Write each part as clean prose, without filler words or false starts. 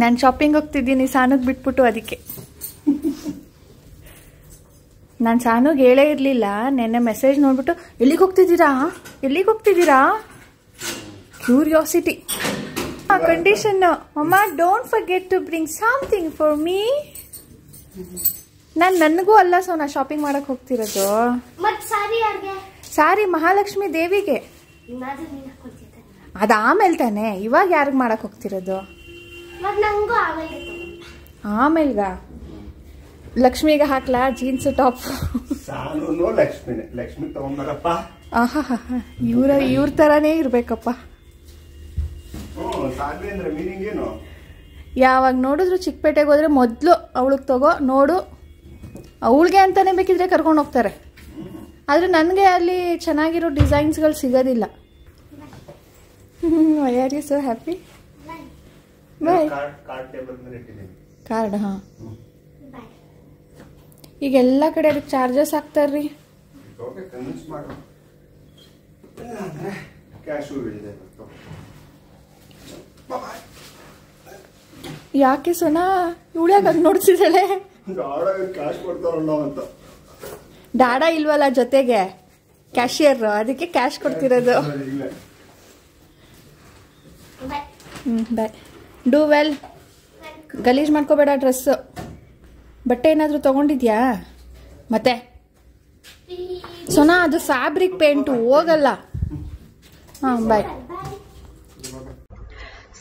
ನಾನು ಶಾಪಿಂಗ್ ಹೋಗ್ತಿದ್ದೀನಿ ಸಾನುಗ್ ಬಿಟ್ಬಿಟ್ಟು. ಅದಕ್ಕೆ ನಾನು ಸಾನುಗ್ ಹೇಳೇ ಇರಲಿಲ್ಲ. ನೆನ್ನೆ ಮೆಸೇಜ್ ನೋಡ್ಬಿಟ್ಟು ಎಲ್ಲಿಗೆ ಹೋಗ್ತಿದ್ದೀರಾ ಕ್ಯೂರಿಯಾಸಿಟಿ. ಕಂಡೀಷನ್ ಅಮ್ಮ, don't forget to bring something for me. ನನಗೂ ಅಲ್ಲ ಸೋನಾ ಶಾಪಿಂಗ್ ಮಾಡಕ್ ಹೋಗ್ತಿರೋದು. ಸಾರಿ ಮಹಾಲಕ್ಷ್ಮಿ ದೇವಿಗೆ. ಅದ ಆಮೇಲೆ ತಾನೆ, ಇವಾಗ ಯಾರಿಗ್ ಮಾಡಕ್ ಹೋಗ್ತಿರೋದು? ಆಮೇಲ್ಗ ಲಕ್ಷ್ಮಿಗೆ ಹಾಕ್ಲಾ ಜೀನ್ಸ್ ಟಾಪ್? ಇವ್ರ ತರಾನೇ ಇರ್ಬೇಕಪ್ಪ. ಯಾವಾಗ ನೋಡಿದ್ರು ಚಿಕ್ಕಪೇಟೆಗೆ ಹೋದ್ರೆ ಮೊದ್ಲು ಅವಳಿಗೆ ತಗೋ ನೋಡು, ಅವಳಿಗೆ ಅಂತಾನೆ ಬೇಕಿದ್ರೆ ಕರ್ಕೊಂಡು ಹೋಗ್ತಾರೆ. ಆದ್ರೆ ನನಗೆ ಅಲ್ಲಿ ಚೆನ್ನಾಗಿರೋ ಡಿಸೈನ್ಸ್ಗಳು ಸಿಗೋದಿಲ್ಲ. Why are you so happy? Bye. Card? ಹಾಂ. ಈಗ ಎಲ್ಲ ಕಡೆ ಅದಕ್ಕೆ ಚಾರ್ಜಸ್ ಹಾಕ್ತಾರ್ರಿ. ಯಾಕೆ ಸೋನಾ ಇವಳ್ಯಾಗ ಹಂಗ್ ನೋಡ್ತಿದ್ದಾಳೆ? ಡಾಡಾ ಇಲ್ವಲ್ಲ ಜೊತೆಗೆ, ಕ್ಯಾಶಿಯರ್, ಅದಕ್ಕೆ ಕ್ಯಾಶ್ ಕೊಡ್ತಿರೋದು. ಬಾಯ್. Do well. ಗಲೀಜ್ ಮಾಡ್ಕೋಬೇಡ ಡ್ರೆಸ್. ಬಟ್ಟೆ ಏನಾದರೂ ತಗೊಂಡಿದ್ಯಾ? ಮತ್ತೆ ಸೋನಾ ಅದು ಫ್ಯಾಬ್ರಿಕ್ ಪೇಂಟು ಹೋಗಲ್ಲ. ಹಾಂ ಬಾಯ್.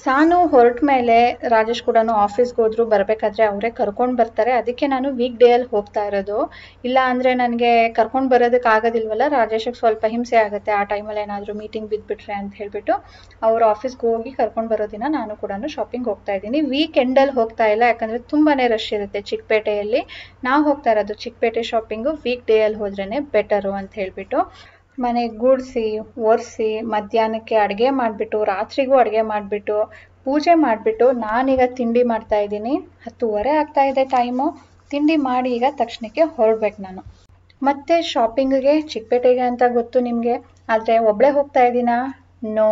ಸಾನು ಹೊರಟ ಮೇಲೆ ರಾಜೇಶ್ ಕೂಡ ಆಫೀಸ್ಗೆ ಹೋದ್ರು. ಬರಬೇಕಾದ್ರೆ ಅವರೇ ಕರ್ಕೊಂಡು ಬರ್ತಾರೆ. ಅದಕ್ಕೆ ನಾನು ವೀಕ್ ಡೇ ಅಲ್ಲಿ ಹೋಗ್ತಾ ಇರೋದು. ಇಲ್ಲ ಅಂದರೆ ನನಗೆ ಕರ್ಕೊಂಡು ಬರೋದಕ್ಕೆ ಆಗೋದಿಲ್ವಲ್ಲ, ರಾಜೇಶಿಗೆ ಸ್ವಲ್ಪ ಹಿಂಸೆ ಆಗುತ್ತೆ ಆ ಟೈಮಲ್ಲಿ ಏನಾದರೂ ಮೀಟಿಂಗ್ ಬಿದ್ದುಬಿಟ್ರೆ ಅಂತ ಹೇಳಿಬಿಟ್ಟು ಅವರು ಆಫೀಸ್ಗೆ ಹೋಗಿ ಕರ್ಕೊಂಡು ಬರೋ ದಿನ ನಾನು ಕೂಡ ಶಾಪಿಂಗ್ ಹೋಗ್ತಾ ಇದ್ದೀನಿ. ವೀಕೆಂಡಲ್ಲಿ ಹೋಗ್ತಾ ಇಲ್ಲ, ಯಾಕಂದರೆ ತುಂಬಾ ರಶ್ ಇರುತ್ತೆ ಚಿಕ್ಕಪೇಟೆಯಲ್ಲಿ. ನಾವು ಹೋಗ್ತಾ ಇರೋದು ಚಿಕ್ಕಪೇಟೆ ಶಾಪಿಂಗು ವೀಕ್ ಡೇ ಅಲ್ಲಿ ಹೋದ್ರೇ ಬೆಟರು ಅಂತ ಹೇಳಿಬಿಟ್ಟು. ಮನೆಗೆ ಗುಡಿಸಿ ಒರೆಸಿ ಮಧ್ಯಾಹ್ನಕ್ಕೆ ಅಡುಗೆ ಮಾಡಿಬಿಟ್ಟು ರಾತ್ರಿಗೂ ಅಡುಗೆ ಮಾಡಿಬಿಟ್ಟು ಪೂಜೆ ಮಾಡಿಬಿಟ್ಟು ನಾನೀಗ ತಿಂಡಿ ಮಾಡ್ತಾ ಇದ್ದೀನಿ. 10:30 ಆಗ್ತಾ ಇದೆ ಟೈಮು. ತಿಂಡಿ ಮಾಡಿ ಈಗ ತಕ್ಷಣಕ್ಕೆ ಹೊರಡ್ಬೇಕು ನಾನು. ಮತ್ತೆ ಶಾಪಿಂಗಿಗೆ ಚಿಕ್ಕಪೇಟೆಗೆ ಅಂತ ಗೊತ್ತು ನಿಮಗೆ, ಆದರೆ ಒಬ್ಬಳೇ ಹೋಗ್ತಾ ಇದ್ದೀನಾ? ನೋ.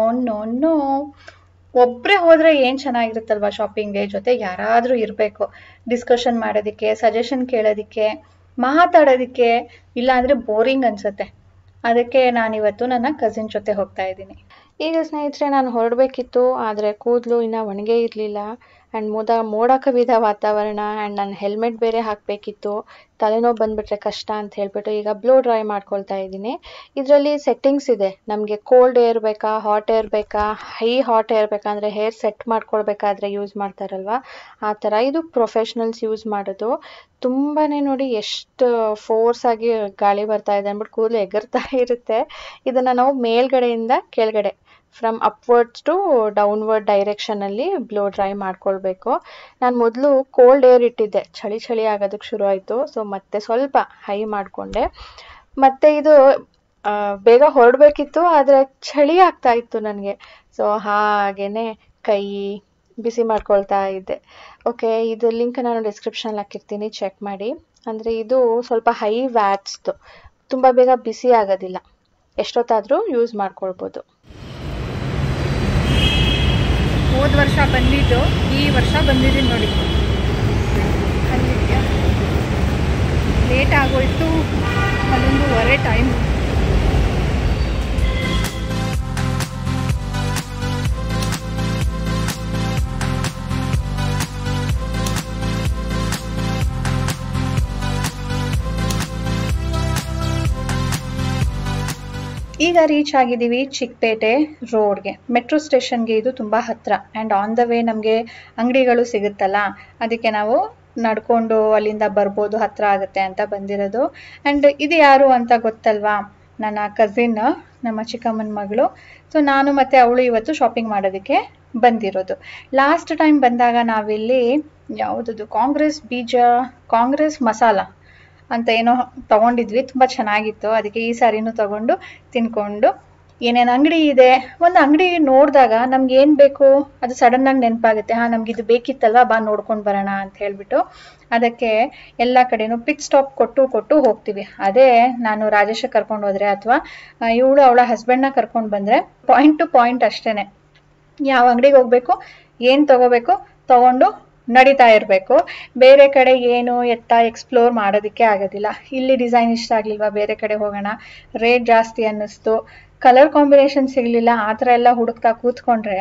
ಒಬ್ಬರೇ ಹೋದರೆ ಏನು ಚೆನ್ನಾಗಿರುತ್ತಲ್ವ ಶಾಪಿಂಗ್ಗೆ, ಜೊತೆ ಯಾರಾದರೂ ಇರಬೇಕು ಡಿಸ್ಕಷನ್ ಮಾಡೋದಕ್ಕೆ, ಸಜೆಷನ್ ಕೇಳೋದಕ್ಕೆ, ಮಾತಾಡೋದಕ್ಕೆ. ಇಲ್ಲಾಂದರೆ ಬೋರಿಂಗ್ ಅನಿಸುತ್ತೆ. ಅದಕ್ಕೆ ನಾನಿವತ್ತು ನನ್ನ ಕಸಿನ್ ಜೊತೆ ಹೋಗ್ತಾ ಇದ್ದೀನಿ. ಈಗ ಸ್ನೇಹಿತರೆ ನಾನು ಹೊರಡಬೇಕಿತ್ತು, ಆದರೆ ಕೂದಲು ಇನ್ನೂ ಒಣಗೇ ಇರಲಿಲ್ಲ. ಆ್ಯಂಡ್ ಮೋಡ ಕವಿದ ವಾತಾವರಣ, ಆ್ಯಂಡ್ ನಾನು ಹೆಲ್ಮೆಟ್ ಬೇರೆ ಹಾಕಬೇಕಿತ್ತು. ತಲೆನೋವು ಬಂದುಬಿಟ್ರೆ ಕಷ್ಟ ಅಂತ ಹೇಳಿಬಿಟ್ಟು ಈಗ ಬ್ಲೋ ಡ್ರೈ ಮಾಡ್ಕೊಳ್ತಾ ಇದ್ದೀನಿ. ಇದರಲ್ಲಿ ಸೆಟ್ಟಿಂಗ್ಸ್ ಇದೆ, ನಮಗೆ ಕೋಲ್ಡ್ ಏರ್ ಬೇಕಾ, ಹಾಟ್ ಏರ್ ಬೇಕಾ, ಹೈ ಹಾಟ್ ಏರ್ ಬೇಕಂದರೆ ಹೇರ್ ಸೆಟ್ ಮಾಡ್ಕೊಳ್ಬೇಕಾದ್ರೆ ಯೂಸ್ ಮಾಡ್ತಾರಲ್ವ ಆ ಥರ. ಇದು ಪ್ರೊಫೆಷ್ನಲ್ಸ್ ಯೂಸ್ ಮಾಡೋದು. ತುಂಬಾ ನೋಡಿ ಎಷ್ಟು ಫೋರ್ಸ್ ಆಗಿ ಗಾಳಿ ಬರ್ತಾ ಇದೆ ಅಂದ್ಬಿಟ್ಟು ಕೂದಲು ಎಗರ್ತಾ ಇರುತ್ತೆ. ಇದನ್ನು ನಾವು ಮೇಲ್ಗಡೆಯಿಂದ ಕೆಳಗಡೆ, ಫ್ರಮ್ ಅಪ್ವರ್ಡ್ಸ್ ಟು ಡೌನ್ವರ್ಡ್ ಡೈರೆಕ್ಷನಲ್ಲಿ ಬ್ಲೋ ಡ್ರೈ ಮಾಡ್ಕೊಳ್ಬೇಕು. ನಾನು ಮೊದಲು ಕೋಲ್ಡ್ ಏರ್ ಇಟ್ಟಿದ್ದೆ, ಚಳಿ ಆಗೋದಕ್ಕೆ ಶುರು ಆಯಿತು. ಸೊ ಮತ್ತೆ ಸ್ವಲ್ಪ ಹೈ ಮಾಡಿಕೊಂಡೆ. ಮತ್ತು ಇದು ಬೇಗ ಹೊರಡಬೇಕಿತ್ತು, ಆದರೆ ಚಳಿ ಆಗ್ತಾ ಇತ್ತು ನನಗೆ. ಸೊ ಹಾಗೇ ಕೈ ಬಿಸಿ ಮಾಡ್ಕೊಳ್ತಾ ಇದ್ದೆ. ಓಕೆ, ಇದು ಲಿಂಕ್ ನಾನು ಡಿಸ್ಕ್ರಿಪ್ಷನಲ್ಲಿ ಹಾಕಿರ್ತೀನಿ, ಚೆಕ್ ಮಾಡಿ. ಅಂದರೆ ಇದು ಸ್ವಲ್ಪ ಹೈ ವ್ಯಾಟ್ಸ್ದು, ತುಂಬ ಬೇಗ ಬಿಸಿ ಆಗೋದಿಲ್ಲ, ಎಷ್ಟೊತ್ತಾದರೂ ಯೂಸ್ ಮಾಡ್ಕೊಳ್ಬೋದು. ಹೋದ ವರ್ಷ ಬಂದಿದ್ದು ಈ ವರ್ಷ ಬಂದಿದ್ದೀನಿ ನೋಡಿ. ಲೇಟ್ ಆಗೋಯ್ತು, 11:15 ಟೈಮ್. ಈಗ ರೀಚ್ ಆಗಿದ್ದೀವಿ ಚಿಕ್ಕಪೇಟೆ ರೋಡ್ಗೆ, ಮೆಟ್ರೋ ಸ್ಟೇಷನ್ಗೆ. ಇದು ತುಂಬ ಹತ್ತಿರ ಆ್ಯಂಡ್ ಆನ್ ದ ವೇ ನಮಗೆ ಅಂಗಡಿಗಳು ಸಿಗುತ್ತಲ್ಲ, ಅದಕ್ಕೆ ನಾವು ನಡ್ಕೊಂಡು ಅಲ್ಲಿಂದ ಬರ್ಬೋದು, ಹತ್ತಿರ ಆಗುತ್ತೆ ಅಂತ ಬಂದಿರೋದು. ಆ್ಯಂಡ್ ಇದು ಯಾರು ಅಂತ ಗೊತ್ತಲ್ವಾ? ನನ್ನ ಕಸಿನ್, ನಮ್ಮ ಚಿಕ್ಕಮ್ಮನ ಮಗಳು. ಸೊ ನಾನು ಮತ್ತು ಅವಳು ಇವತ್ತು ಶಾಪಿಂಗ್ ಮಾಡೋದಕ್ಕೆ ಬಂದಿರೋದು. ಲಾಸ್ಟ್ ಟೈಮ್ ಬಂದಾಗ ನಾವಿಲ್ಲಿ ಯಾವುದದು ಕಾಂಗ್ರೆಸ್ ಮಸಾಲ ಅಂತ ಏನೋ ತೊಗೊಂಡಿದ್ವಿ, ತುಂಬ ಚೆನ್ನಾಗಿತ್ತು. ಅದಕ್ಕೆ ಈ ಸಾರಿನೂ ತೊಗೊಂಡು ತಿನ್ಕೊಂಡು ಏನೇನು ಅಂಗಡಿ ಇದೆ, ಒಂದು ಅಂಗಡಿ ನೋಡಿದಾಗ ನಮ್ಗೆ ಏನು ಬೇಕು ಅದು ಸಡನ್ನಾಗಿ ನೆನಪಾಗುತ್ತೆ. ನಮ್ಗೆ ಇದು ಬೇಕಿತ್ತಲ್ವಾ, ಬಾ ನೋಡ್ಕೊಂಡು ಬರೋಣ ಅಂತ ಹೇಳ್ಬಿಟ್ಟು ಅದಕ್ಕೆ ಎಲ್ಲ ಕಡೆನೂ ಪಿಕ್ ಸ್ಟಾಪ್ ಕೊಟ್ಟು ಹೋಗ್ತೀವಿ. ಅದೇ ನಾನು ರಾಜೇಶ ಕರ್ಕೊಂಡು ಹೋದ್ರೆ ಅಥವಾ ಇವಳು ಅವಳ ಹಸ್ಬೆಂಡ್ನ ಕರ್ಕೊಂಡು ಬಂದರೆ ಪಾಯಿಂಟ್ ಟು ಪಾಯಿಂಟ್ ಅಷ್ಟೇ. ಯಾವ ಅಂಗಡಿಗೆ ಹೋಗ್ಬೇಕು, ಏನು ತಗೋಬೇಕು, ತಗೊಂಡು ನಡೀತಾ ಇರಬೇಕು. ಬೇರೆ ಕಡೆ ಏನು ಎಕ್ಸ್ಪ್ಲೋರ್ ಮಾಡೋದಕ್ಕೆ ಆಗೋದಿಲ್ಲ. ಇಲ್ಲಿ ಡಿಸೈನ್ ಇಷ್ಟ ಆಗಲಿಲ್ವಾ, ಬೇರೆ ಕಡೆ ಹೋಗೋಣ, ರೇಟ್ ಜಾಸ್ತಿ ಅನ್ನಿಸ್ತು, ಕಲರ್ ಕಾಂಬಿನೇಷನ್ ಸಿಗಲಿಲ್ಲ, ಆ ಥರ ಎಲ್ಲ ಹುಡುಕ್ತಾ ಕೂತ್ಕೊಂಡ್ರೆ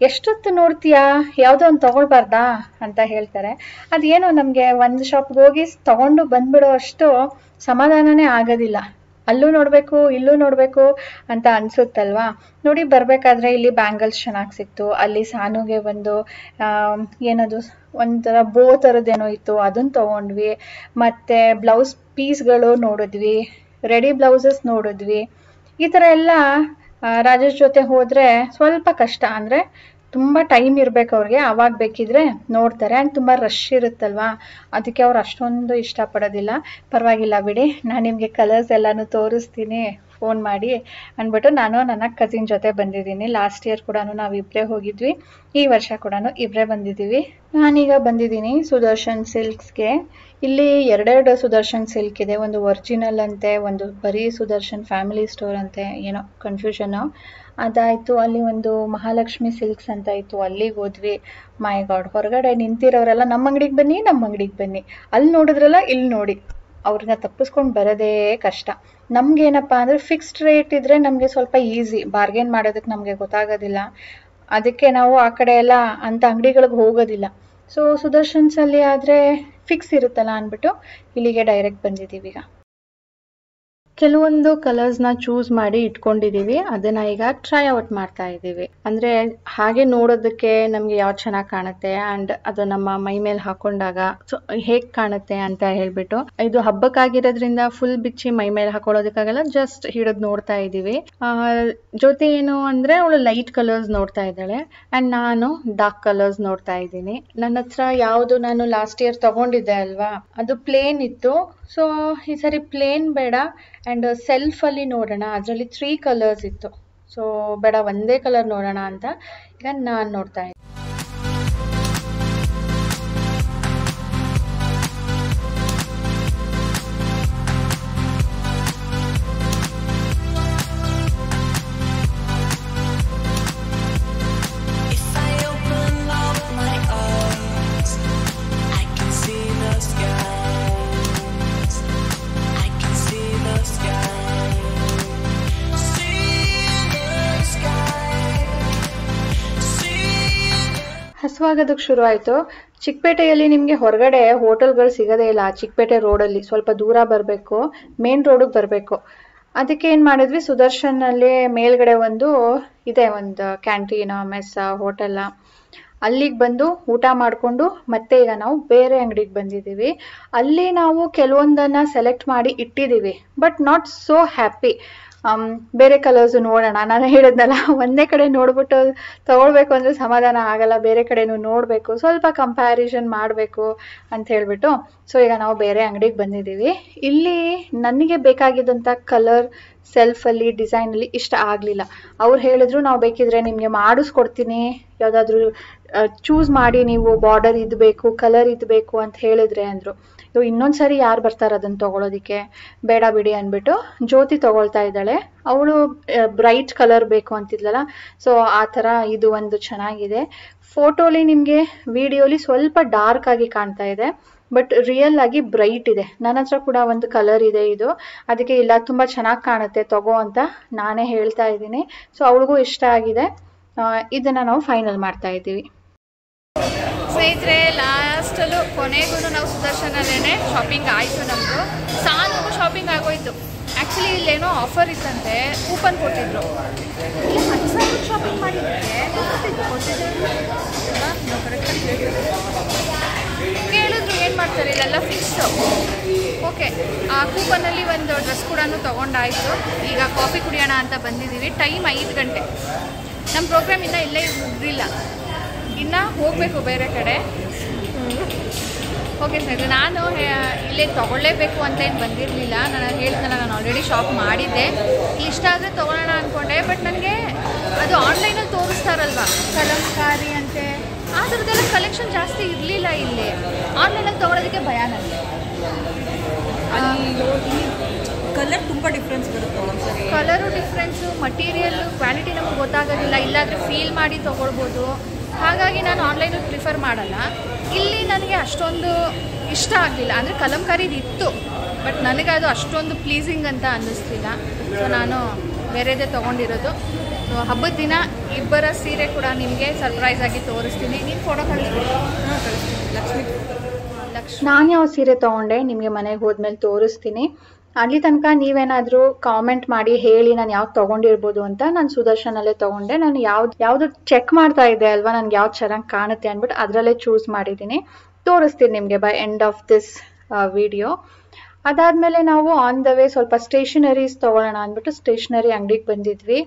ಎಷ್ಟೊತ್ತು ನೋಡ್ತೀಯಾ, ಯಾವುದೋ ಒಂದು ತೊಗೊಳ್ಬಾರ್ದಾ ಅಂತ ಹೇಳ್ತಾರೆ. ಅದೇನೋ ನಮಗೆ ಒಂದು ಶಾಪ್ಗೆ ಹೋಗಿ ತೊಗೊಂಡು ಬಂದ್ಬಿಡೋ ಅಷ್ಟು ಸಮಾಧಾನನೇ ಆಗೋದಿಲ್ಲ. ಅಲ್ಲೂ ನೋಡಬೇಕು ಇಲ್ಲೂ ನೋಡಬೇಕು ಅಂತ ಅನಿಸುತ್ತಲ್ವಾ. ನೋಡಿ ಬರಬೇಕಾದ್ರೆ ಇಲ್ಲಿ ಬ್ಯಾಂಗಲ್ಸ್ ಚೆನ್ನಾಗಿ ಸಿಕ್ತು, ಅಲ್ಲಿ ಸಾನುಗೆ ಒಂದು ಏನದು ಒಂಥರ ಬೋ ಥರದ್ದೇನೋ ಇತ್ತು, ಅದನ್ನು ತೊಗೊಂಡ್ವಿ. ಮತ್ತು ಬ್ಲೌಸ್ ಪೀಸ್ಗಳು ನೋಡಿದ್ವಿ, ರೆಡಿ ಬ್ಲೌಸಸ್ ನೋಡಿದ್ವಿ. ಈ ಥರ ಎಲ್ಲ ರಾಜೇಶ್ ಜೊತೆ ಹೋದರೆ ಸ್ವಲ್ಪ ಕಷ್ಟ. ಅಂದರೆ ತುಂಬ ಟೈಮ್ ಇರಬೇಕು ಅವ್ರಿಗೆ, ಆವಾಗ ಬೇಕಿದ್ರೆ ನೋಡ್ತಾರೆ. ಆ್ಯಂಡ್ ತುಂಬ ರಶ್ ಇರುತ್ತಲ್ವಾ, ಅದಕ್ಕೆ ಅವ್ರು ಅಷ್ಟೊಂದು ಇಷ್ಟಪಡೋದಿಲ್ಲ. ಪರವಾಗಿಲ್ಲ ಬಿಡಿ, ನಾನು ನಿಮಗೆ ಕಲರ್ಸ್ ಎಲ್ಲನೂ ತೋರಿಸ್ತೀನಿ ಫೋನ್ ಮಾಡಿ ಅಂದ್ಬಿಟ್ಟು ನಾನು ನನ್ನ ಕಸಿನ್ ಜೊತೆ ಬಂದಿದ್ದೀನಿ. ಲಾಸ್ಟ್ ಇಯರ್ ಕೂಡ ನಾವಿಬ್ಬರೇ ಹೋಗಿದ್ವಿ, ಈ ವರ್ಷ ಕೂಡ ಇಬ್ಬರೇ ಬಂದಿದ್ದೀವಿ. ನಾನೀಗ ಬಂದಿದ್ದೀನಿ ಸುದರ್ಶನ್ ಸಿಲ್ಕ್ಸ್ಗೆ. ಇಲ್ಲಿ ಎರಡೆರಡು ಸುದರ್ಶನ್ ಸಿಲ್ಕ್ ಇದೆ, ಒಂದು ಒರಿಜಿನಲ್ ಅಂತೆ, ಒಂದು ಬರೀ ಸುದರ್ಶನ್ ಫ್ಯಾಮಿಲಿ ಸ್ಟೋರ್ ಅಂತೆ, ಏನೋ ಕನ್ಫ್ಯೂಷನ್ನು. ಅದಾಯಿತು, ಅಲ್ಲಿ ಒಂದು ಮಹಾಲಕ್ಷ್ಮಿ ಸಿಲ್ಕ್ಸ್ ಅಂತ ಇತ್ತು, ಅಲ್ಲಿಗೆ ಹೋದ್ವಿ. ಮೈ ಗಾಡ್, ಹೊರಗಡೆ ನಿಂತಿರೋರೆಲ್ಲ ನಮ್ಮ ಅಂಗಡಿಗೆ ಬನ್ನಿ, ಅಲ್ಲಿ ನೋಡಿದ್ರಲ್ಲ ಇಲ್ಲಿ ನೋಡಿ, ಅವ್ರನ್ನ ತಪ್ಪಿಸ್ಕೊಂಡು ಬರೋದೇ ಕಷ್ಟ. ನಮ್ಗೇನಪ್ಪ ಅಂದರೆ ಫಿಕ್ಸ್ಡ್ ರೇಟ್ ಇದ್ದರೆ ನಮಗೆ ಸ್ವಲ್ಪ ಈಸಿ, ಬಾರ್ಗೇನ್ ಮಾಡೋದಕ್ಕೆ ನಮಗೆ ಗೊತ್ತಾಗೋದಿಲ್ಲ. ಅದಕ್ಕೆ ನಾವು ಆ ಕಡೆ ಎಲ್ಲ ಅಂಥ ಅಂಗಡಿಗಳಿಗೆ ಹೋಗೋದಿಲ್ಲ. ಸೊ ಸುದರ್ಶನ್ಸಲ್ಲಿ ಆದರೆ ಫಿಕ್ಸ್ ಇರುತ್ತಲ್ಲ ಅಂದ್ಬಿಟ್ಟು ಇಲ್ಲಿಗೆ ಡೈರೆಕ್ಟ್ ಬಂದಿದ್ದೀವಿ. ಈಗ ಕೆಲವೊಂದು ಕಲರ್ಸ್ನ ಚೂಸ್ ಮಾಡಿ ಇಟ್ಕೊಂಡಿದ್ದೀವಿ, ಅದನ್ನು ಈಗ ಟ್ರೈ ಔಟ್ ಮಾಡ್ತಾ ಇದ್ದೀವಿ. ಅಂದರೆ ಹಾಗೆ ನೋಡೋದಕ್ಕೆ ನಮಗೆ ಯಾವ್ದು ಚೆನ್ನಾಗಿ ಕಾಣುತ್ತೆ ಆ್ಯಂಡ್ ಅದು ನಮ್ಮ ಮೈ ಮೇಲೆ ಹಾಕೊಂಡಾಗ ಹೇಗೆ ಕಾಣುತ್ತೆ ಅಂತ ಹೇಳ್ಬಿಟ್ಟು. ಇದು ಹಬ್ಬಕ್ಕಾಗಿರೋದ್ರಿಂದ ಫುಲ್ ಬಿಚ್ಚಿ ಮೈ ಮೇಲೆ ಹಾಕೊಳ್ಳೋದಕ್ಕಾಗಲ್ಲ, ಜಸ್ಟ್ ಹಿಡಿದು ನೋಡ್ತಾ ಇದ್ದೀವಿ. ಜೊತೆ ಏನು ಅಂದರೆ ಅವಳು ಲೈಟ್ ಕಲರ್ಸ್ ನೋಡ್ತಾ ಇದ್ದಾಳೆ ಆ್ಯಂಡ್ ನಾನು ಡಾರ್ಕ್ ಕಲರ್ಸ್ ನೋಡ್ತಾ ಇದ್ದೀನಿ. ನನ್ನ ಹತ್ರ ಯಾವುದು ನಾನು ಲಾಸ್ಟ್ ಇಯರ್ ತಗೊಂಡಿದ್ದೆ ಅಲ್ವಾ, ಅದು ಪ್ಲೇನ್ ಇತ್ತು. ಸೊ ಈ ಸರಿ ಪ್ಲೇನ್ ಬೇಡ ಆ್ಯಂಡ್ ಸೆಲ್ಫಲ್ಲಿ ನೋಡೋಣ, ಅದರಲ್ಲಿ 3 ಕಲರ್ಸ್ ಇತ್ತು. ಸೊ ಬೇಡ, ಒಂದೇ ಕಲರ್ ನೋಡೋಣ ಅಂತ ಈಗ ನಾನು ನೋಡ್ತಾ ಇದ್ದೀನಿ. ಹಸುವಾಗೋದಕ್ಕೆ ಶುರು ಆಯಿತು. ಚಿಕ್ಕಪೇಟೆಯಲ್ಲಿ ನಿಮಗೆ ಹೊರಗಡೆ ಹೋಟೆಲ್ಗಳು ಸಿಗೋದೇ ಇಲ್ಲ. ಚಿಕ್ಕಪೇಟೆ ರೋಡಲ್ಲಿ ಸ್ವಲ್ಪ ದೂರ ಬರಬೇಕು, ಮೇನ್ ರೋಡಿಗೆ ಬರಬೇಕು. ಅದಕ್ಕೆ ಏನು ಮಾಡಿದ್ವಿ, ಸುದರ್ಶನಲ್ಲಿ ಮೇಲ್ಗಡೆ ಒಂದು ಇದೆ, ಒಂದು ಕ್ಯಾಂಟೀನ್, ಮೆಸ್, ಹೋಟೆಲ್ಲ, ಅಲ್ಲಿಗೆ ಬಂದು ಊಟ ಮಾಡಿಕೊಂಡು ಮತ್ತೆ ಈಗ ನಾವು ಬೇರೆ ಅಂಗಡಿಗೆ ಬಂದಿದ್ದೀವಿ. ಅಲ್ಲಿ ನಾವು ಕೆಲವೊಂದನ್ನು ಸೆಲೆಕ್ಟ್ ಮಾಡಿ ಇಟ್ಟಿದ್ದೀವಿ, ಬಟ್ ನಾಟ್ ಸೋ ಹ್ಯಾಪಿ. ಬೇರೆ ಕಲರ್ಸು ನೋಡೋಣ, ನಾನು ಹೇಳಿದ್ನಲ್ಲ ಒಂದೇ ಕಡೆ ನೋಡ್ಬಿಟ್ಟು ತಗೊಳ್ಬೇಕು ಅಂದರೆ ಸಮಾಧಾನ ಆಗಲ್ಲ, ಬೇರೆ ಕಡೆನೂ ನೋಡಬೇಕು, ಸ್ವಲ್ಪ ಕಂಪ್ಯಾರಿಸನ್ ಮಾಡಬೇಕು ಅಂತ ಹೇಳ್ಬಿಟ್ಟು. ಸೊ ಈಗ ನಾವು ಬೇರೆ ಅಂಗಡಿಗೆ ಬಂದಿದ್ದೀವಿ. ಇಲ್ಲಿ ನನಗೆ ಬೇಕಾಗಿದ್ದಂಥ ಕಲರ್ ಸೆಲ್ಫಲ್ಲಿ ಡಿಸೈನಲ್ಲಿ ಇಷ್ಟ ಆಗಲಿಲ್ಲ. ಅವ್ರು ಹೇಳಿದ್ರು ನಾವು ಬೇಕಿದ್ರೆ ನಿಮಗೆ ಮಾಡಿಸ್ಕೊಡ್ತೀನಿ, ಯಾವುದಾದ್ರೂ ಚೂಸ್ ಮಾಡಿ ನೀವು, ಬಾರ್ಡರ್ ಇದು ಬೇಕು, ಕಲರ್ ಇದು ಬೇಕು ಅಂತ ಹೇಳಿದ್ರೆ ಅಂದರು. ಇನ್ನೊಂದು ಸರಿ ಯಾರು ಬರ್ತಾರೆ ಅದನ್ನು ತೊಗೊಳೋದಕ್ಕೆ, ಬೇಡ ಬಿಡಿ ಅಂದ್ಬಿಟ್ಟು ಜ್ಯೋತಿ ತೊಗೊಳ್ತಾ ಇದ್ದಾಳೆ. ಅವಳು ಬ್ರೈಟ್ ಕಲರ್ ಬೇಕು ಅಂತಿದ್ಲಲ್ಲ, ಸೊ ಆ ಥರ ಇದು ಒಂದು ಚೆನ್ನಾಗಿದೆ. ಫೋಟೋಲಿ ನಿಮಗೆ ವಿಡಿಯೋಲಿ ಸ್ವಲ್ಪ ಡಾರ್ಕ್ ಆಗಿ ಕಾಣ್ತಾ ಇದೆ, ಬಟ್ ರಿಯಲ್ ಆಗಿ ಬ್ರೈಟ್ ಇದೆ. ನನ್ನ ಹತ್ರ ಕೂಡ ಒಂದು ಕಲರ್ ಇದೆ ಇದು, ಅದಕ್ಕೆ ಇಲ್ಲ ತುಂಬ ಚೆನ್ನಾಗಿ ಕಾಣುತ್ತೆ ತಗೋ ಅಂತ ನಾನೇ ಹೇಳ್ತಾ ಇದ್ದೀನಿ. ಸೊ ಅವಳಿಗೂ ಇಷ್ಟ ಆಗಿದೆ. ಇದನ್ನು ನಾವು ಫೈನಲ್ ಮಾಡ್ತಾ ಇದ್ದೀವಿ. ಸ್ನೇಹಿತರೆ, ಲಾಸ್ಟಲ್ಲೂ ಕೊನೆಗೂ ನಾವು ಸುದರ್ಶನಲ್ಲೇ ಶಾಪಿಂಗ್ ಆಯಿತು. ನಮ್ಮದು ಸಾಲಿಗೂ ಶಾಪಿಂಗ್ ಆಗೋಯ್ತು. ಆ್ಯಕ್ಚುಲಿ ಇಲ್ಲೇನೋ ಆಫರ್ ಇತ್ತಂತೆ, ಕೂಪನ್ ಕೊಟ್ಟಿದ್ರು. ಇಲ್ಲಿ 10,000 ಶಾಪಿಂಗ್ ಮಾಡಿದ್ದಕ್ಕೆ ಕೇಳಿದ್ರು ಏನು ಮಾಡ್ತಾರೆ, ಇಲ್ಲೆಲ್ಲ ಫಿಕ್ಸು. ಓಕೆ, ಆ ಕೂಪನಲ್ಲಿ ಒಂದು ಡ್ರೆಸ್ ಕೂಡ ತೊಗೊಂಡಾಯಿತು. ಈಗ ಕಾಫಿ ಕುಡಿಯೋಣ ಅಂತ ಬಂದಿದ್ದೀವಿ. ಟೈಮ್ 5 ಗಂಟೆ. ನಮ್ಮ ಪ್ರೋಗ್ರಾಮ್ ಇನ್ನೂ ಇಲ್ಲೇ ಮುಗಿದಿಲ್ಲ, ಇನ್ನು ಹೋಗಬೇಕು ಬೇರೆ ಕಡೆ. ಓಕೆ ಸ್ನೇಹಿತರೆ, ನಾನು ಇಲ್ಲೇ ತೊಗೊಳ್ಳೇಬೇಕು ಅಂತ ಏನು ಬಂದಿರಲಿಲ್ಲ. ನಾನು ಹೇಳಿದ್ನಲ್ಲ, ನಾನು ಆಲ್ರೆಡಿ ಶಾಪ್ ಮಾಡಿದ್ದೆ. ಇಷ್ಟ ಆದರೆ ತೊಗೊಳ್ಳೋಣ ಅಂದ್ಕೊಂಡೆ. ಬಟ್ ನನಗೆ ಅದು ಆನ್ಲೈನಲ್ಲಿ ತೋರಿಸ್ತಾರಲ್ವ, ಕಲಂಕಾರಿ ಅಂತೆ, ಆ ಥರದ್ದೆಲ್ಲ ಕಲೆಕ್ಷನ್ ಜಾಸ್ತಿ ಇರಲಿಲ್ಲ ಇಲ್ಲಿ. ಆನ್ಲೈನಲ್ಲಿ ತೊಗೊಳೋದಕ್ಕೆ ಭಯ ನನಗೆ. ಕಲರ್ ತುಂಬ ಡಿಫ್ರೆನ್ಸ್ ಬರುತ್ತೆ. ಕಲರು ಡಿಫ್ರೆನ್ಸು, ಮಟೀರಿಯಲ್ಲು ಕ್ವಾಲಿಟಿ ನಮಗೆ ಗೊತ್ತಾಗೋದಿಲ್ಲ. ಇಲ್ಲಾದರೆ ಫೀಲ್ ಮಾಡಿ ತೊಗೊಳ್ಬೋದು. ಹಾಗಾಗಿ ನಾನು ಆನ್ಲೈನಲ್ಲಿ ಪ್ರಿಫರ್ ಮಾಡಲ್ಲ. ಇಲ್ಲಿ ನನಗೆ ಅಷ್ಟೊಂದು ಇಷ್ಟ ಆಗಲಿಲ್ಲ. ಅಂದರೆ ಕಲಂಕಾರಿದು ಇತ್ತು, ಬಟ್ ನನಗೆ ಅದು ಅಷ್ಟೊಂದು ಪ್ಲೀಸಿಂಗ್ ಅಂತ ಅನ್ನಿಸ್ಲಿಲ್ಲ. ಸೊ ನಾನು ಬೇರೆದೇ ತೊಗೊಂಡಿರೋದು. ಸೊ ಹಬ್ಬದ ದಿನ ಇಬ್ಬರ ಸೀರೆ ಕೂಡ ನಿಮಗೆ ಸರ್ಪ್ರೈಸ್ ಆಗಿ ತೋರಿಸ್ತೀನಿ. ನೀನು ಫೋಟೋ ಕಳಿಸ್ತೀನಿ. ಲಕ್ಷ್ಮಿ ನಾನು ಯಾವ ಸೀರೆ ತೊಗೊಂಡೆ ನಿಮಗೆ ಮನೆಗೆ ಹೋದ್ಮೇಲೆ ತೋರಿಸ್ತೀನಿ. ಅಲ್ಲಿ ತನಕ ನೀವೇನಾದರೂ ಕಾಮೆಂಟ್ ಮಾಡಿ ಹೇಳಿ ನಾನು ಯಾವ್ದು ತೊಗೊಂಡಿರ್ಬೋದು ಅಂತ. ನಾನು ಸುದರ್ಶನಲ್ಲೇ ತೊಗೊಂಡೆ. ನಾನು ಯಾವುದು ಚೆಕ್ ಮಾಡ್ತಾ ಇದ್ದೆ ಅಲ್ವಾ, ನನಗೆ ಯಾವ್ದು ಚೆನ್ನಾಗಿ ಕಾಣುತ್ತೆ ಅಂದ್ಬಿಟ್ಟು ಅದರಲ್ಲೇ ಚೂಸ್ ಮಾಡಿದ್ದೀನಿ. ತೋರಿಸ್ತೀನಿ ನಿಮಗೆ by end of this video. ಅದಾದಮೇಲೆ ನಾವು ಆನ್ ದ ವೇ ಸ್ವಲ್ಪ ಸ್ಟೇಷನರೀಸ್ ತೊಗೊಳ್ಳೋಣ ಅಂದ್ಬಿಟ್ಟು ಸ್ಟೇಷನರಿ ಅಂಗಡಿಗೆ ಬಂದಿದ್ವಿ.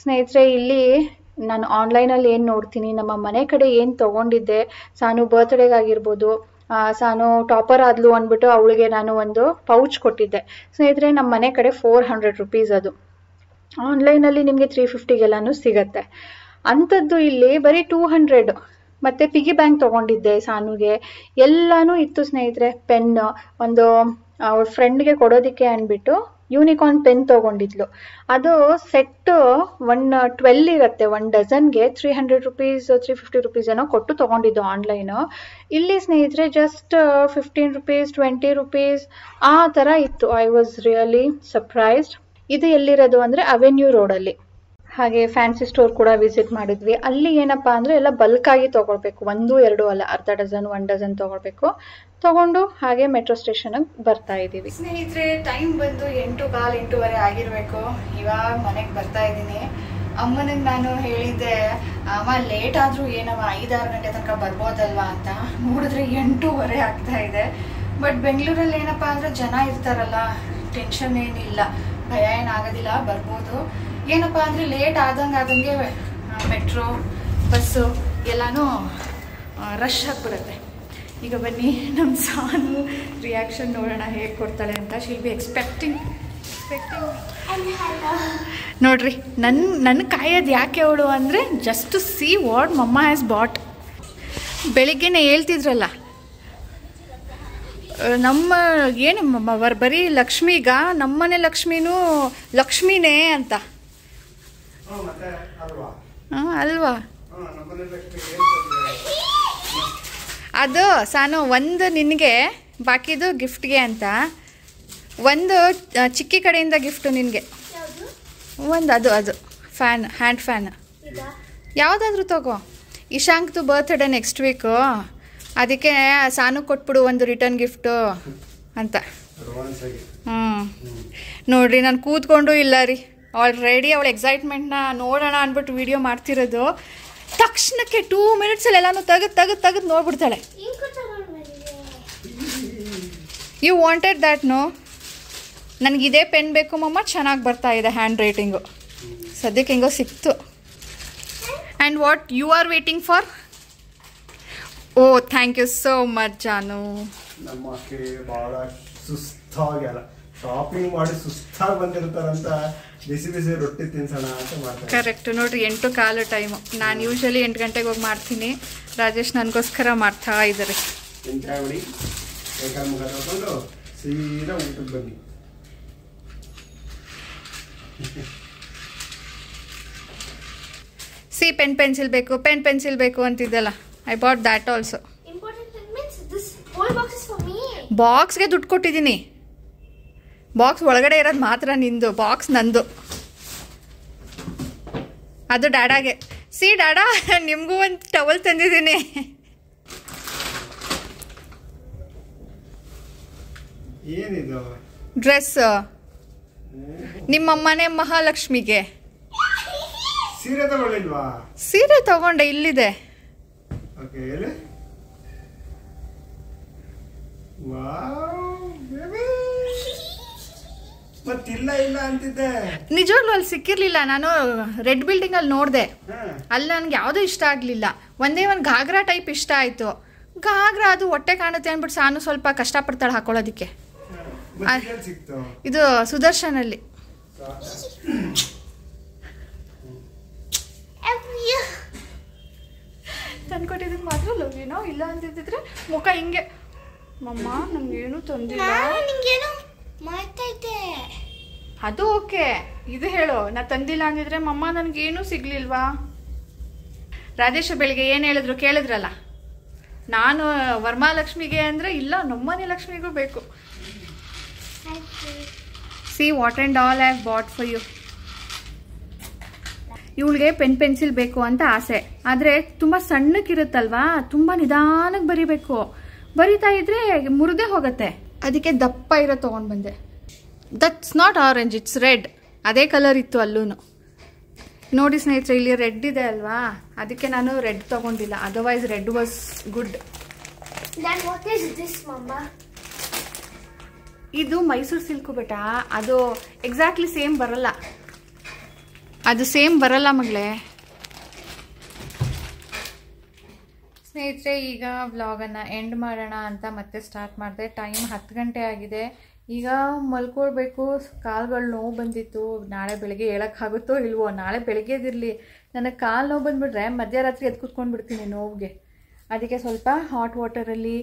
ಸ್ನೇಹಿತರೆ, ಇಲ್ಲಿ ನಾನು ಆನ್ಲೈನಲ್ಲಿ ಏನು ನೋಡ್ತೀನಿ, ನಮ್ಮ ಮನೆ ಕಡೆ ಏನು ತೊಗೊಂಡಿದ್ದೆ, ಸಾನು ಬರ್ತ್ಡೇಗಾಗಿರ್ಬೋದು, ಸಾನು ಟಾಪರ್ ಆದ್ಲು ಅಂದ್ಬಿಟ್ಟು ಅವಳಿಗೆ ನಾನು ಒಂದು ಪೌಚ್ ಕೊಟ್ಟಿದ್ದೆ. ಸ್ನೇಹಿತರೆ, ನಮ್ಮ ಮನೆ ಕಡೆ 400 ರೂಪೀಸ್. ಅದು ಆನ್ಲೈನಲ್ಲಿ ನಿಮಗೆ 350ಗೆಲ್ಲನೂ ಸಿಗತ್ತೆ. ಅಂಥದ್ದು ಇಲ್ಲಿ ಬರೀ 200. ಮತ್ತು ಪಿಗಿ ಬ್ಯಾಂಕ್ ತೊಗೊಂಡಿದ್ದೆ ಸಾನುಗೆ. ಎಲ್ಲನೂ ಇತ್ತು ಸ್ನೇಹಿತರೆ. ಪೆನ್ ಒಂದು ಅವಳ ಫ್ರೆಂಡ್ಗೆ ಕೊಡೋದಕ್ಕೆ ಅಂದ್ಬಿಟ್ಟು ಯೂನಿಕಾರ್ನ್ ಪೆನ್ ತೊಗೊಂಡಿದ್ಲು. ಅದು ಸೆಟ್ಟು 112 ಇರುತ್ತೆ. 1 ಡಜನ್ಗೆ 300 ರೂಪೀಸ್ 350 ರೂಪೀಸ್ ಏನೋ ಕೊಟ್ಟು ತೊಗೊಂಡಿದ್ದು ಆನ್ಲೈನು. ಇಲ್ಲಿ ಸ್ನೇಹಿತರೆ ಜಸ್ಟ್ 15 ರೂಪೀಸ್ 20 ರೂಪೀಸ್ ಆ ಥರ ಇತ್ತು. I was really surprised. ಇದು ಎಲ್ಲಿರೋದು ಅಂದರೆ ಅವೆನ್ಯೂ ರೋಡಲ್ಲಿ. ಹಾಗೆ ಫ್ಯಾನ್ಸಿ ಸ್ಟೋರ್ ಕೂಡ ವಿಸಿಟ್ ಮಾಡಿದ್ವಿ. ಅಲ್ಲಿ ಏನಪ್ಪ ಅಂದರೆ ಎಲ್ಲ ಬಲ್ಕಾಗಿ ತೊಗೊಳ್ಬೇಕು, 1 2 ಅಲ್ಲ, ಅರ್ಧ ಡಜನ್ 1 ಡಜನ್ ತೊಗೊಳ್ಬೇಕು. ತೊಗೊಂಡು ಹಾಗೆ ಮೆಟ್ರೋ ಸ್ಟೇಷನ್ಗೆ ಬರ್ತಾ ಇದ್ದೀವಿ. ಸ್ನೇಹಿತರೆ, ಟೈಮ್ ಬಂದು 8:15 8:15 ಆಗಿರಬೇಕು. ಇವಾಗ ಮನೆಗೆ ಬರ್ತಾ ಇದ್ದೀನಿ. ಅಮ್ಮನಿಗೆ ನಾನು ಹೇಳಿದ್ದೆ, ಅಮ್ಮ ಲೇಟ್ ಆದರೂ ಏನವ 5-6 ಗಂಟೆ ತನಕ ಬರ್ಬೋದಲ್ವಾ ಅಂತ. ನೋಡಿದ್ರೆ 8:15 ಆಗ್ತಾ ಇದೆ. ಬಟ್ ಬೆಂಗಳೂರಲ್ಲಿ ಏನಪ್ಪ ಅಂದರೆ ಜನ ಇರ್ತಾರಲ್ಲ, ಟೆನ್ಷನ್ ಏನಿಲ್ಲ, ಭಯ ಏನಾಗೋದಿಲ್ಲ, ಬರ್ಬೋದು. ಏನಪ್ಪ ಅಂದರೆ ಲೇಟ್ ಆದಂಗೆ ಮೆಟ್ರೋ ಬಸ್ಸು ಎಲ್ಲನೂ ರಶ್ ಆಗಿಬಿಡುತ್ತೆ. ಈಗ ಬನ್ನಿ ನಮ್ಮ ಸಾನು ರಿಯಾಕ್ಷನ್ ನೋಡೋಣ ಹೇಗೆ ಕೊಡ್ತಾಳೆ ಅಂತ. ಶಿಲ್ ಬಿ ಎಕ್ಸ್ಪೆಕ್ಟಿಂಗ್ ನೋಡ್ರಿ. ನನ್ನ ಕಾಯೋದು ಯಾಕೆ ಅವಳು ಅಂದರೆ ಜಸ್ಟ್ ಟು ಸಿ ವಾಟ್ ಮಮ್ಮ ಹ್ಯಾಸ್ ಬಾಟ್. ಬೆಳಿಗ್ಗೆನೆ ಹೇಳ್ತಿದ್ರಲ್ಲ, ನಮ್ಮ ಏನು ಬರೀ ಲಕ್ಷ್ಮೀಗ ನಮ್ಮನೆ ಲಕ್ಷ್ಮೀನೂ ಲಕ್ಷ್ಮೀನೇ ಅಂತ. ಅಲ್ವಾ? ಅದು ಸಾನು ಒಂದು ನಿನಗೆ, ಬಾಕಿದು ಗಿಫ್ಟ್ಗೆ ಅಂತ. ಒಂದು ಚಿಕ್ಕಿ ಕಡೆಯಿಂದ ಗಿಫ್ಟು ನಿನಗೆ. ಒಂದು ಅದು ಫ್ಯಾನ್, ಹ್ಯಾಂಡ್ ಫ್ಯಾನ್ ಯಾವುದಾದ್ರೂ ತಗೋ. ಇಶಾಂಕ್ದು ಬರ್ತ್ಡೇ ನೆಕ್ಸ್ಟ್ ವೀಕು, ಅದಕ್ಕೆ ಸಾನು ಕೊಟ್ಬಿಡು ಒಂದು ರಿಟರ್ನ್ ಗಿಫ್ಟು ಅಂತ. ನೋಡ್ರಿ, ನಾನು ಕೂತ್ಕೊಂಡು ಇಲ್ಲ ರೀ, ಆಲ್ರೆಡಿ ಅವಳ ಎಕ್ಸೈಟ್ಮೆಂಟ್ನ ನೋಡೋಣ ಅಂದ್ಬಿಟ್ಟು ವಿಡಿಯೋ ಮಾಡ್ತಿರೋದು. ತಕ್ಷಣಕ್ಕೆ 2 ಮಿನಿಟ್ಸಲ್ಲಿ ಎಲ್ಲಾನು ತೆಗೆದು ನೋಡ್ಬಿಡ್ತಾಳೆ. You wanted that? ನೋ, ನನಗಿದೇ ಪೆನ್ ಬೇಕು ಮಮ್ಮ, ಚೆನ್ನಾಗಿ ಬರ್ತಾ ಇದೆ ಹ್ಯಾಂಡ್ ರೈಟಿಂಗು. ಸದ್ಯಕ್ಕೆ ಹೆಂಗೋ ಸಿಕ್ತು. And what you are waiting for? Oh, thank you so much ಜಾನು. ನಮ್ಮ ಅಕ್ಕಿ ಭಾಳ ಸುಸ್ತಾಗ್ಯಾರ, ಶಾಪಿಂಗ್ ಮಾಡಿ ಸುಸ್ತಾಗಿ ಬಂದಿರ್ತಾರಂತ ಬಿಸಿ ಬಿಸಿ ರೊಟ್ಟಿ ತಿನ್ಸೋಣ ಅಂತ ಮಾಡ್ತಾರೆ. ಕರೆಕ್ಟ್ ನೋಡ್ರಿ, 8:15 ಟೈಮು. ನಾನು ಯೂಶ್ವಲಿ 8 ಗಂಟೆಗೆ ಹೋಗಿ ಮಾಡ್ತೀನಿ. ರಾಜೇಶ್ ನನಗೋಸ್ಕರ ಮಾಡ್ತಾ ಇದ್ದಾರೆ. ಮೆಣಕಾಯಿ ಹೊಡಿ, ಬೇಕಾದ ಮುಖ ತಗೊಂಡು ಸೀದಾ ಊಟಕ್ಕೆ ಬನ್ನಿ. ಸಿ ಪೆನ್ ಪೆನ್ಸಿಲ್ ಬೇಕು ಅಂತಿದ್ದಲ್ಲ, ಐ ಬಾಟ್ ದ್ಯಾಟ್ ಆಲ್ಸೋ. ಬಾಕ್ಸ್ಗೆ ದುಡ್ಡು ಕೊಟ್ಟಿದ್ದೀನಿ. ಬಾಕ್ಸ್ ಒಳಗಡೆ ಇರೋದು ಮಾತ್ರ ನಿಂದು, ಬಾಕ್ಸ್ ನಂದು. ಅದು ಡ್ಯಾಡಾಗೆ. ಸಿ ಡ್ಯಾಡಾ, ನಿಮಗೂ ಒಂದು ಟವಲ್ ತಂದಿದ್ದೀನಿ. ಏನಿದು? ಡ್ರೆಸ್ ನಿಮ್ಮಮ್ಮನೇ ಮಹಾಲಕ್ಷ್ಮಿಗೆ. ಸೀರೆ ತಗೊಳ್ಳಿಲ್ವಾ? ಸೀರೆ ತಗೊಂಡೆ, ಇಲ್ಲಿದೆ. ಓಕೆ, ಎಲ್ಲಿ? ವಾವ್ ಬೇಬಿ, ಮತ್ತಿಲ್ಲ ಇಲ್ಲ ಅಂತಿದ್ದೆ. ನಿಜವಾಗ್ಲೂ ಅಲ್ಲಿ ಸಿಕ್ಕಿರ್ಲಿಲ್ಲ. ನಾನು ರೆಡ್ ಬಿಲ್ಡಿಂಗ್ ಅಲ್ಲಿ ನೋಡಿದೆ. ಅಲ್ಲಿ ನನ್ಗೆ ಯಾವುದೂ ಇಷ್ಟ ಆಗ್ಲಿಲ್ಲ. ಒಂದೇ ಒಂದು ಘಾಗ್ರಾ ಟೈಪ್ ಇಷ್ಟ ಆಯ್ತು. ಗಾಗ್ರ ಅದು ಹೊಟ್ಟೆ ಕಾಣುತ್ತೆ ಅಂದ್ಬಿಟ್ಟು ಸಾನು ಸ್ವಲ್ಪ ಕಷ್ಟಪಡ್ತಾಳೆ ಹಾಕೊಳ್ಳೋದಕ್ಕೆ. ಸಿಕ್ತು ಇದು ಸುದರ್ಶನಲ್ಲಿ ತಂದ್ಕೊಟ್ಟಿದ್ದಕ್ಕೆ ಮಾತ್ರ ಲವ್ಲಿನೋ, ಇಲ್ಲ ಅಂತಿದ್ರೆ ಮುಖ ಹಿಂಗೆ ಮಮ್ಮ ನಂಗೇನು ತಂದಿಲ್ಲ ಅದು ಓಕೆ. ಇದು ಹೇಳು, ನಾ ತಂದಿಲ್ಲ ಅಂದಿದ್ರೆ ಮಮ್ಮ ನನಗೇನು ಸಿಗ್ಲಿಲ್ವಾ. ರಾಜೇಶ ಬೆಳಿಗ್ಗೆ ಏನು ಹೇಳಿದ್ರು ಕೇಳಿದ್ರಲ್ಲ, ನಾನು ವರಮಹಾಲಕ್ಷ್ಮಿಗೆ ಅಂದರೆ ಇಲ್ಲ ನಮ್ಮನೆ ಲಕ್ಷ್ಮಿಗೂ ಬೇಕು. See what and all I have bought for you. ಇವಳಿಗೆ ಪೆನ್ಸಿಲ್ ಬೇಕು ಅಂತ ಆಸೆ, ಆದರೆ ತುಂಬ ಸಣ್ಣಕ್ಕಿರುತ್ತಲ್ವಾ, ತುಂಬ ನಿಧಾನಕ್ಕೆ ಬರಿಬೇಕು. ಬರಿತಾ ಇದ್ರೆ ಮುರಿದೇ ಹೋಗುತ್ತೆ, ಅದಕ್ಕೆ ದಪ್ಪ ಇರೋ ತೊಗೊಂಡು ಬಂದೆ. That's not orange, it's red. ಅದೇ ಕಲರ್ ಇತ್ತು ಅಲ್ಲೂ. ನೋಡಿ ಸ್ನೇಹಿತರೆ, ಇಲ್ಲಿ ರೆಡ್ ಇದೆ ಅಲ್ವಾ, ಅದಕ್ಕೆ ನಾನು ರೆಡ್ ತೊಗೊಂಡಿಲ್ಲ, ಅದರ್ವೈಸ್ ರೆಡ್ ವಾಸ್ ಗುಡ್. ಇದು ಮೈಸೂರು ಸಿಲ್ಕು ಬೇಟ, ಅದು ಎಕ್ಸಾಕ್ಟ್ಲಿ ಸೇಮ್ ಬರಲ್ಲ, ಅದು ಸೇಮ್ ಬರಲ್ಲ ಮಗಳೇ. ಸ್ನೇಹಿತರೆ, ಈಗ ವ್ಲಾಗನ್ನು ಎಂಡ್ ಮಾಡೋಣ ಅಂತ ಮತ್ತೆ ಸ್ಟಾರ್ಟ್ ಮಾಡಿದೆ. ಟೈಮ್ 10 ಗಂಟೆ ಆಗಿದೆ. ಈಗ ಮಲ್ಕೊಳ್ಬೇಕು. ಕಾಲುಗಳು ನೋವು ಬಂದಿತ್ತು, ನಾಳೆ ಬೆಳಗ್ಗೆ ಹೇಳೋಕ್ಕಾಗುತ್ತೋ ಇಲ್ವೋ. ನಾಳೆ ಬೆಳಗ್ಗೆದಿರಲಿ, ನನಗೆ ಕಾಲು ನೋವು ಬಂದುಬಿಟ್ರೆ ಮಧ್ಯರಾತ್ರಿ ಎದ್ದು ಕೂತ್ಕೊಂಡ್ಬಿಡ್ತೀನಿ ನೋವಿಗೆ. ಅದಕ್ಕೆ ಸ್ವಲ್ಪ ಹಾಟ್ ವಾಟರಲ್ಲಿ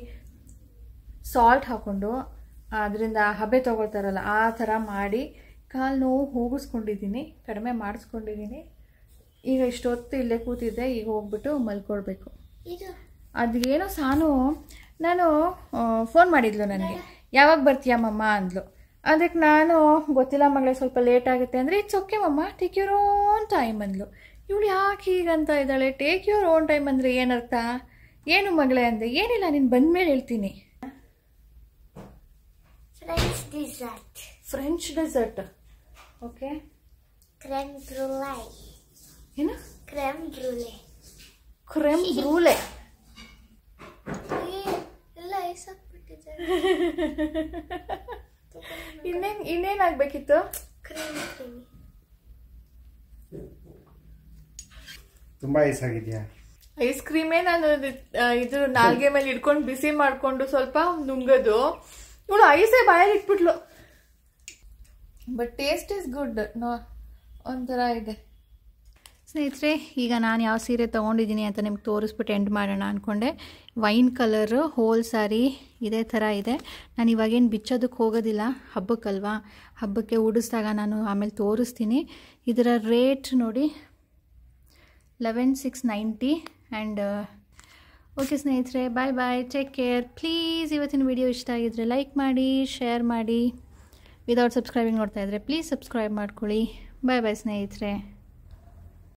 ಸಾಲ್ಟ್ ಹಾಕ್ಕೊಂಡು ಅದರಿಂದ ಹಬೆ ತೊಗೊಳ್ತಾರಲ್ಲ ಆ ಥರ ಮಾಡಿ ಕಾಲು ನೋವು ಹೋಗಿಸ್ಕೊಂಡಿದ್ದೀನಿ, ಕಡಿಮೆ ಮಾಡಿಸ್ಕೊಂಡಿದ್ದೀನಿ. ಈಗ ಇಷ್ಟೊತ್ತು ಇಲ್ಲೇ ಕೂತಿದ್ದೆ, ಈಗ ಹೋಗ್ಬಿಟ್ಟು ಮಲ್ಕೊಳ್ಬೇಕು. ಅದೇನೋ ಸಾನು ನಾನು ಫೋನ್ ಮಾಡಿದ್ಲು ನನಗೆ, ಯಾವಾಗ ಬರ್ತೀಯ ಮಮ್ಮ ಅಂದ್ಲು. ಅದಕ್ಕೆ ನಾನು ಗೊತ್ತಿಲ್ಲ ಮಗಳೇ, ಸ್ವಲ್ಪ ಲೇಟ್ ಆಗುತ್ತೆ ಅಂದರೆ ಇಟ್ಸ್ ಓಕೆ ಮಮ್ಮ, ಟೇಕ್ ಯುವರ್ ಓನ್ ಟೈಮ್ ಅಂದ್ಲು. ಇವಳು ಯಾಕೆ ಹೀಗಂತ ಇದ್ದಾಳೆ? ಟೇಕ್ ಯುವರ್ ಓನ್ ಟೈಮ್ ಅಂದರೆ ಏನರ್ಥ? ಏನು ಮಗಳೇ ಅಂದೆ. ಏನಿಲ್ಲ, ನೀನು ಬಂದಮೇಲೆ ಹೇಳ್ತೀನಿ. French dessert. Okay, creme brulee. ಏನು? Creme brulee. Creme brulee. ಎಲ್ಲ ಐಸಾಕ್ಬಿಟ್ಟಿದೆ. ಇನ್ನೇನಾಗಬೇಕಿತ್ತು? Cream creamy. ತುಂಬಾ ಐಸ್ ಆಗಿದೆಯಾ? ಐಸ್ ಕ್ರೀಮೇ ನಾನು ಇದು ನಾಲ್ಗೆ ಮೇಲೆ ಇಟ್ಕೊಂಡು ಬಿಸಿ ಮಾಡಿಕೊಂಡು ಸ್ವಲ್ಪ ನುಂಗೋದು. ಇವಳು ಐಸೇ ಬಾಯಲ್ಲಿ ಇಟ್ಬಿಟ್ಲು. But taste is good. ಒಂಥರ ಇದೆ. ಸ್ನೇಹಿತರೆ, ಈಗ ನಾನು ಯಾವ ಸೀರೆ ತೊಗೊಂಡಿದ್ದೀನಿ ಅಂತ ನಿಮ್ಗೆ ತೋರಿಸ್ಬಿಟ್ಟು ಎಂಡ್ ಮಾಡೋಣ ಅಂದ್ಕೊಂಡೆ. ವೈನ್ ಕಲರು ಹೋಲ್ ಸ್ಯಾರಿ ಇದೇ ಥರ ಇದೆ. ನಾನು ಇವಾಗೇನು ಬಿಚ್ಚೋದಕ್ಕೆ ಹೋಗೋದಿಲ್ಲ, ಹಬ್ಬಕ್ಕಲ್ವಾ, ಹಬ್ಬಕ್ಕೆ ಉಡಿಸಿದಾಗ ನಾನು ಆಮೇಲೆ ತೋರಿಸ್ತೀನಿ. ಇದರ ರೇಟ್ ನೋಡಿ 11,690. ಆ್ಯಂಡ್ ಓಕೆ ಸ್ನೇಹಿತರೆ, ಬಾಯ್ ಬಾಯ್, ಟೇಕ್ ಕೇರ್. ಪ್ಲೀಸ್ ಇವತ್ತಿನ ವಿಡಿಯೋ ಇಷ್ಟ ಆಗಿದ್ರೆ ಲೈಕ್ ಮಾಡಿ, ಶೇರ್ ಮಾಡಿ. ವಿದೌಟ್ ಸಬ್ಸ್ಕ್ರೈಬಿಂಗ್ ನೋಡ್ತಾ ಇದ್ದರೆ ಪ್ಲೀಸ್ ಸಬ್ಸ್ಕ್ರೈಬ್ ಮಾಡ್ಕೊಳ್ಳಿ. ಬಾಯ್ ಬಾಯ್ ಸ್ನೇಹಿತರೆ.